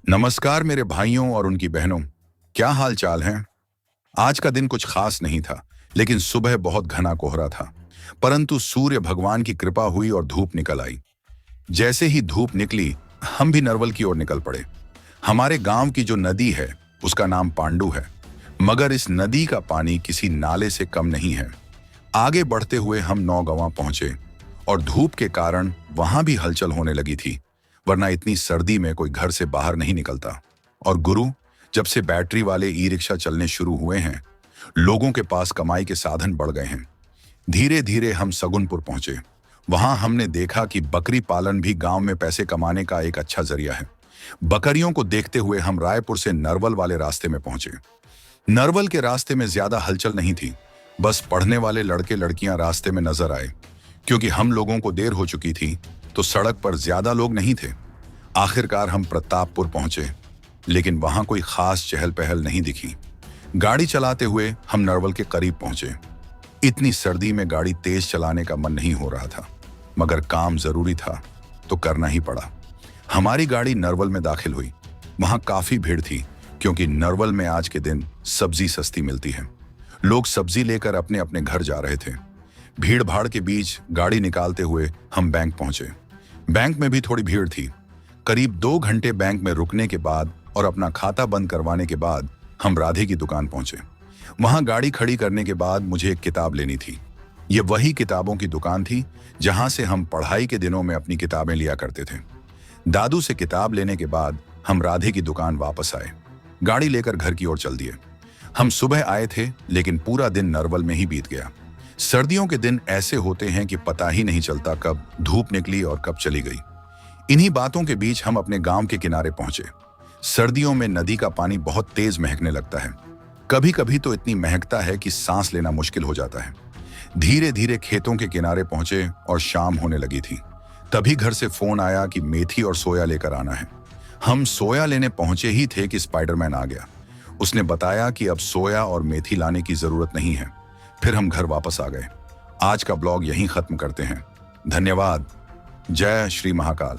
नमस्कार मेरे भाइयों और उनकी बहनों। क्या हाल चाल है? आज का दिन कुछ खास नहीं था, लेकिन सुबह बहुत घना कोहरा था। परंतु सूर्य भगवान की कृपा हुई और धूप निकल आई। जैसे ही धूप निकली, हम भी नरवल की ओर निकल पड़े। हमारे गांव की जो नदी है, उसका नाम पांडु है। मगर इस नदी का पानी किसी नाले से कम नहीं है। आगे बढ़ते हुए हम नौगंवा पहुंचे और धूप के कारण वहां भी हलचल होने लगी थी, वरना इतनी सर्दी में कोई घर से बाहर नहीं निकलता। और गुरु, जब से बैटरी वाले ई रिक्शा चलने शुरू हुए हैं, लोगों के पास कमाई के साधन बढ़ गए हैं। धीरे धीरे हम सगुनपुर पहुंचे। वहां हमने देखा कि बकरी पालन भी गांव में पैसे कमाने का एक अच्छा जरिया है। बकरियों को देखते हुए हम रायपुर से नरवल वाले रास्ते में पहुंचे। नरवल के रास्ते में ज्यादा हलचल नहीं थी, बस पढ़ने वाले लड़के लड़कियां रास्ते में नजर आए। क्योंकि हम लोगों को देर हो चुकी थी, तो सड़क पर ज्यादा लोग नहीं थे। आखिरकार हम प्रतापपुर पहुंचे, लेकिन वहां कोई खास चहल पहल नहीं दिखी। गाड़ी चलाते हुए हम नरवल के करीब पहुंचे। इतनी सर्दी में गाड़ी तेज चलाने का मन नहीं हो रहा था, मगर काम जरूरी था तो करना ही पड़ा। हमारी गाड़ी नरवल में दाखिल हुई। वहां काफी भीड़ थी, क्योंकि नरवल में आज के दिन सब्जी सस्ती मिलती है। लोग सब्जी लेकर अपने अपने घर जा रहे थे। भीड़ भाड़ के बीच गाड़ी निकालते हुए हम बैंक पहुंचे। बैंक में भी थोड़ी भीड़ थी। करीब 2 घंटे बैंक में रुकने के बाद और अपना खाता बंद करवाने के बाद हम राधे की दुकान पहुंचे। वहां गाड़ी खड़ी करने के बाद मुझे एक किताब लेनी थी। ये वही किताबों की दुकान थी जहां से हम पढ़ाई के दिनों में अपनी किताबें लिया करते थे। दादू से किताब लेने के बाद हम राधे की दुकान वापस आए। गाड़ी लेकर घर की ओर चल दिए। हम सुबह आए थे, लेकिन पूरा दिन नरवल में ही बीत गया। सर्दियों के दिन ऐसे होते हैं कि पता ही नहीं चलता कब धूप निकली और कब चली गई। इन्हीं बातों के बीच हम अपने गांव के किनारे पहुंचे। सर्दियों में नदी का पानी बहुत तेज महकने लगता है। कभी कभी तो इतनी महकता है कि सांस लेना मुश्किल हो जाता है। धीरे धीरे खेतों के किनारे पहुंचे और शाम होने लगी थी। तभी घर से फोन आया कि मेथी और सोया लेकर आना है। हम सोया लेने पहुंचे ही थे कि स्पाइडरमैन आ गया। उसने बताया कि अब सोया और मेथी लाने की जरूरत नहीं है। फिर हम घर वापस आ गए। आज का ब्लॉग यहीं खत्म करते हैं। धन्यवाद। जय श्री महाकाल।